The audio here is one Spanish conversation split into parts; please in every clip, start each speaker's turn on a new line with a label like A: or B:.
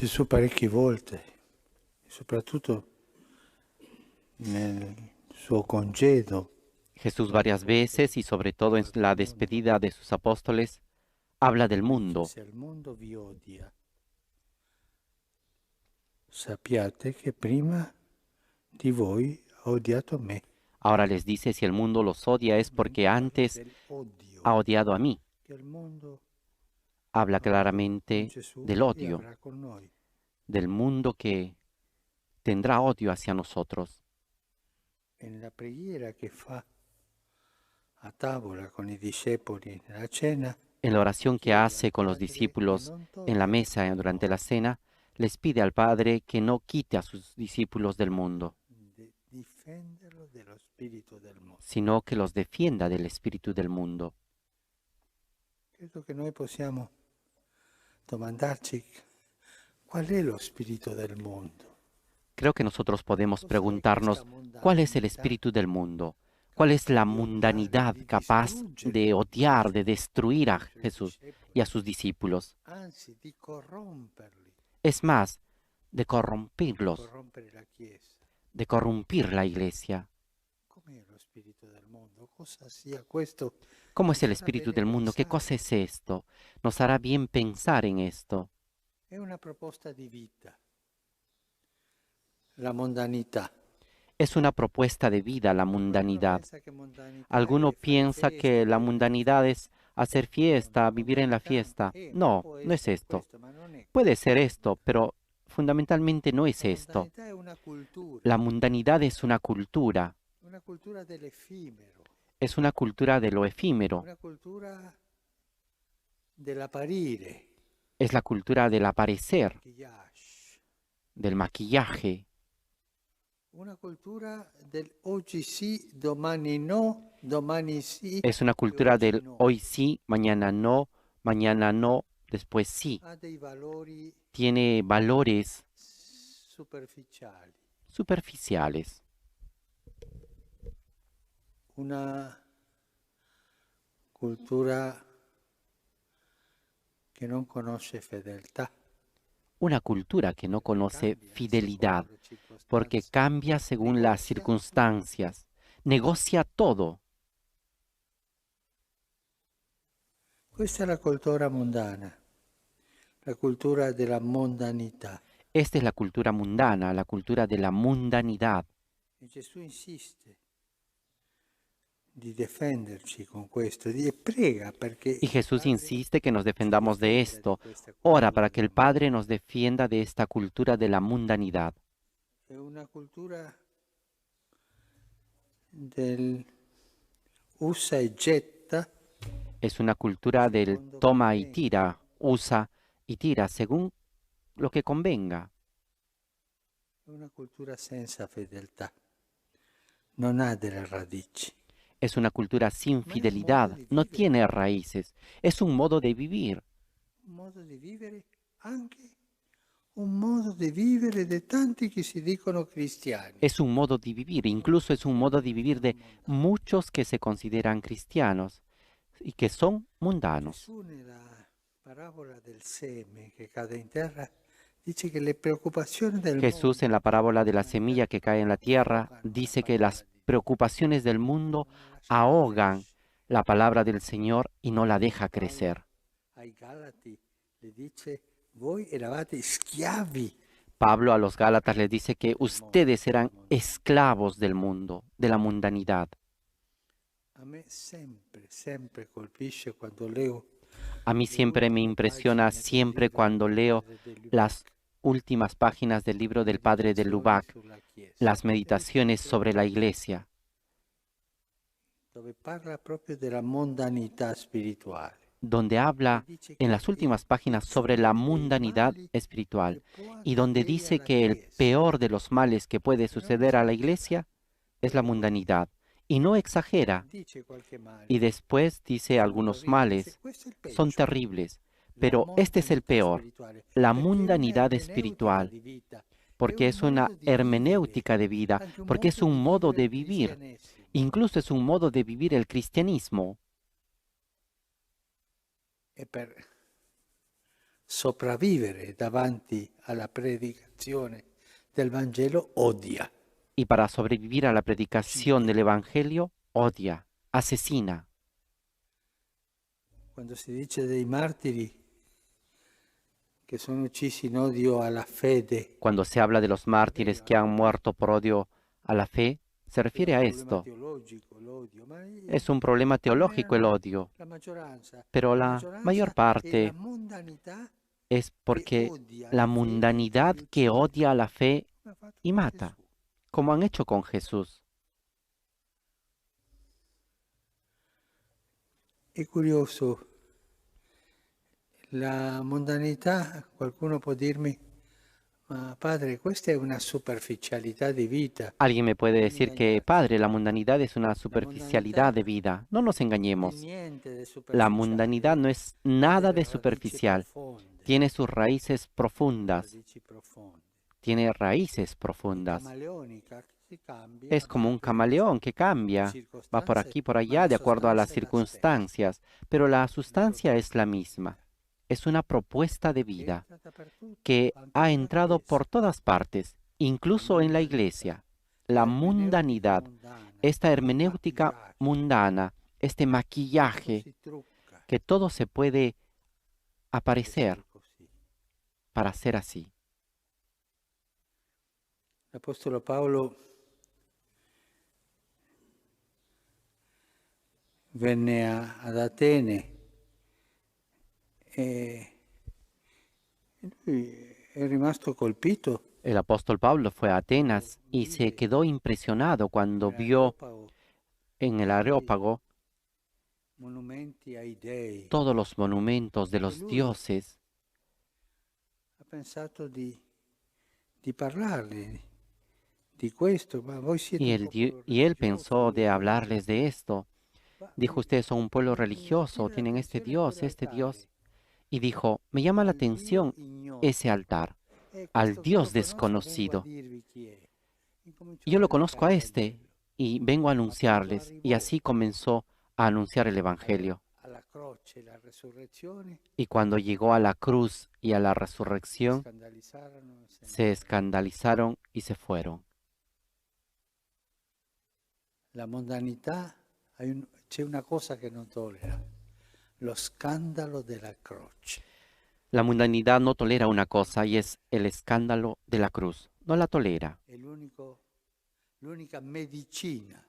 A: Gesù parecchie volte, soprattutto nel suo congedo,
B: Jesús varias veces y sobre todo en la despedida de sus apóstoles habla del
A: dice,
B: mundo.
A: se il mondo vi odia, sappiate che prima di voi ha odiato me.
B: Ahora les dice, si el mundo los odia es porque
A: Parla
B: antes
A: dell'odio
B: ha odiado a mí.
A: che il mondo
B: Habla
A: ha avuto con
B: claramente
A: Gesù
B: del
A: e
B: odio,
A: avrà con noi.
B: del mundo que tendrá odio hacia nosotros.
A: E nella preghiera che fa a tavola con i discepoli nella cena,
B: En la oración que
A: chiede al
B: hace con los
A: Padre di
B: discípulos
A: non
B: en la
A: togliere
B: mesa
A: da
B: durante la
A: noi,
B: cena, les pide al Padre que no quite a sus discípulos del mundo,
A: di difenderlo dello spirito del mondo.
B: sino que los defienda del espíritu del mundo.
A: Credo che noi possiamo domandarci qual è lo spirito del mondo.
B: Creo que nosotros podemos
A: Cos'è questa
B: preguntarnos cuál es el
A: mondanità
B: espíritu del mundo, cuál es la
A: di odiare,
B: mundanidad
A: di
B: capaz
A: distruggere
B: de odiar, de destruir a
A: i suoi
B: Jesús y
A: discepoli,
B: a sus discípulos.
A: anzi di corromperli,
B: Es más, de
A: di
B: corromperlos,
A: corrompere la Chiesa.
B: de corrompir la iglesia.
A: Com'è lo spirito del mondo? Cosa sia questo?
B: ¿Cómo es
A: Ci
B: el
A: farà
B: espíritu
A: bene
B: del mundo? ¿Qué
A: pensare.
B: cosa es esto? Nos hará bien pensar en esto.
A: È una proposta di vita, la mondanità.
B: Es una propuesta de vida la
A: Qualcuno
B: mundanidad.
A: pensa che mondanità
B: Alguno
A: è fare
B: piensa
A: festa,
B: que la
A: vivere la
B: mundanidad
A: fiesta.
B: es hacer
A: No, no,
B: fiesta, vivir en la
A: mondanità
B: fiesta.
A: ma
B: No,
A: può
B: no es
A: essere
B: esto.
A: questo, ma non è
B: Puede
A: questo.
B: ser esto, pero fundamentalmente no es
A: La
B: esto.
A: mondanità è
B: La mundanidad es
A: una cultura dell'effimero,
B: es una cultura de lo efímero,
A: una cultura dell'apparire,
B: es la cultura del aparecer,
A: maquillage,
B: del maquillaje,
A: una cultura del oggi sì, domani no, domani sì
B: es una
A: e
B: cultura
A: oggi
B: del
A: no.
B: hoy sí, mañana no, después sí.
A: Ha dei valori
B: Tiene valores
A: superficiali,
B: superficiales,
A: una cultura che non conosce fedeltà,
B: una cultura que no conoce
A: cambia
B: fidelidad,
A: secondo le
B: porque
A: circostanze,
B: cambia según las
A: negozia tutto.
B: circunstancias, negocia todo.
A: Questa è la cultura mondana, la cultura della mondanità.
B: Esta es la cultura mundana, la cultura de la mundanidad.
A: E Gesù insiste di difenderci con questo e prega perché
B: Y
A: il
B: Jesús
A: Padre
B: insiste que nos
A: ci
B: defendamos de
A: difenda di
B: esto.
A: questa
B: Ora
A: cultura
B: para que
A: del
B: el Padre nos defienda de esta cultura de la mundanidad.
A: È una cultura del usa e getta
B: Es una cultura del
A: secondo
B: toma y
A: conviene.
B: tira, usa y tira según lo que convenga.
A: È una cultura senza fedeltà, non ha delle radici.
B: Es una cultura sin
A: Ma è un modo
B: fidelidad,
A: di
B: no
A: vivere,
B: tiene raíces, es un modo de vivir.
A: un modo di vivere anche un modo di vivere di tanti che si dicono cristiani.
B: Es un modo de vivir, incluso es un modo de vivir de muchos que se consideran cristianos y que son mundanos.
A: Gesù nella parabola del seme che cade in terra dice che le preoccupazioni del
B: Jesús en la parábola de la semilla que cae en la tierra dice que las preocupaciones del mundo ahogan la palabra del Señor y no la deja crecer.
A: Ai Galati le dice voi eravate schiavi.
B: Pablo a los Gálatas les dice que ustedes eran esclavos del mundo, de la mundanidad.
A: A me sempre colpisce quando leo
B: A mí siempre me impresiona, siempre cuando leo las últimas páginas del libro del padre de Lubac, las meditaciones sobre la iglesia,
A: dove parla proprio della mondanità spirituale.
B: donde habla en las últimas páginas sobre la mundanidad espiritual y donde dice que el peor de los males que puede suceder a la iglesia es la mundanidad. Y no exagera. Y después dice algunos males. Son terribles. Pero este es el peor, la mundanidad espiritual, porque es una hermenéutica de vida, porque es un modo de vivir. Incluso es un modo de vivir el cristianismo.
A: E per sopravvivere davanti alla predicazione del Vangelo odia.
B: Y para sobrevivir a la predicación del Evangelio, odia, asesina.
A: Quando si dice dei martiri che sono uccisi in odio alla fede,
B: Cuando se habla de los mártires que han muerto por odio a la fe, se refiere a esto. Es un problema teológico el odio, pero la mayor parte es porque la mundanidad que odia a la fe y mata, como han hecho con Jesús.
A: È curioso, la mondanità, qualcuno può dirmi, ma padre, questa è una superficialità di vita.
B: Alguien me puede decir que, Padre, la mundanidad es una superficialidad de vida. No nos engañemos. La mundanidad no es nada de superficial. Tiene sus raíces profundas. Tiene raíces profundas. Es como un camaleón que cambia. Va por aquí, por allá, de acuerdo a las circunstancias. Pero la sustancia es la misma. Es una propuesta de vida que ha entrado por todas partes, incluso en la iglesia. La mundanidad, esta hermenéutica mundana, este maquillaje, que todo se puede aparecer para ser así.
A: El apóstol Paolo venne ad Atene e lui è rimasto colpito.
B: El apóstol Pablo fue a Atenas y se quedó impresionado cuando vio en el Areópago
A: Monumenti ai dei.
B: todos los monumentos de los dioses.
A: Ha pensato di parlarle di questo, ma voi siete un popolo
B: Y él pensó
A: religioso,
B: de hablarles de esto. Dijo, ustedes son un pueblo religioso, tienen este Dios. Y dijo, me llama la atención ese altar, al Dios desconocido. Yo lo conozco a este y vengo a anunciarles. Y así comenzó a anunciar el Evangelio. Y cuando llegó a la cruz y a la resurrección, se escandalizaron y se fueron.
A: La mondanità, c'è una cosa che non tollera, lo scandalo della croce.
B: La mundanidad no tolera una cosa y es el escándalo de la cruz. No la tolera.
A: È l'unica medicina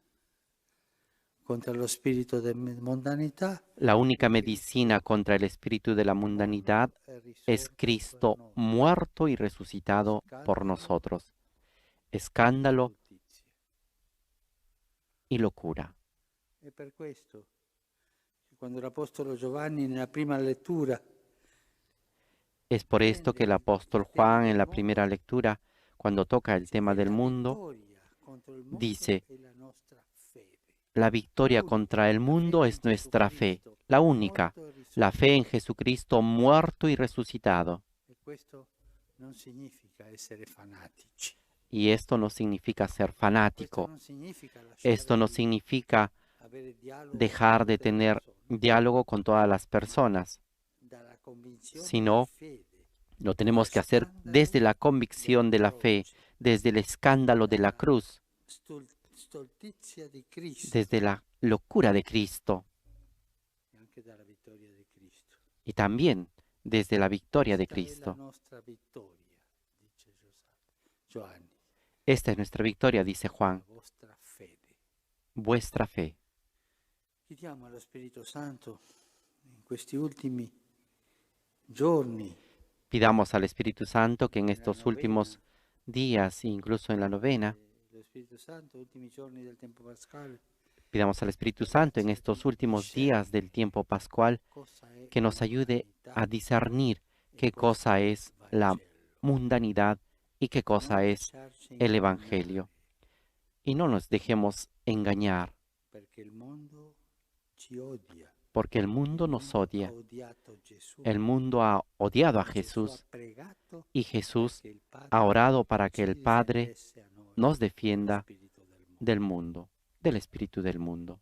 A: contra lo spirito di mondanità.
B: La única medicina contra el espíritu de la mundanidad es Cristo muerto y resucitado por nosotros. Escándalo y locura.
A: E per questo, quando l'Apostolo Giovanni nella prima lettura
B: Es por esto que el apóstol Juan en la primera lectura, cuando toca el tema del mundo, dice, la victoria contra el mundo es nuestra fe, la única, la fe en Jesucristo muerto y resucitado.
A: E questo non significa essere fanatici.
B: Y esto no significa ser fanático. Esto no significa dejar de tener diálogo con todas las personas, sino lo tenemos que hacer desde la convicción de la fe, desde el escándalo de la cruz, desde la locura de Cristo y también desde la victoria de Cristo. Esta es nuestra victoria, dice Juan, vuestra fe.
A: Chiediamo allo Spirito Santo in questi ultimi giorni
B: Pidamos al Espíritu Santo que en estos últimos días, incluso en la novena,
A: lo Spirito Santo, ultimi giorni del tempo pascale,
B: pidamos al Espíritu Santo en estos últimos días del tiempo pascual
A: cosa è
B: que nos ayude a discernir qué cosa es la mundanidad y qué cosa es el Evangelio. Y no nos dejemos engañar,
A: perché il mondo ci odia.
B: porque el mundo nos odia.
A: Ha odiato Gesù.
B: El mundo ha odiado a
A: Gesù
B: Jesús
A: ha pregato
B: y Jesús
A: che il Padre
B: ha orado para que
A: ci
B: el Padre
A: difendesse a noi
B: nos
A: dallo
B: defienda
A: spirito del mondo.
B: del mundo, del espíritu del mundo.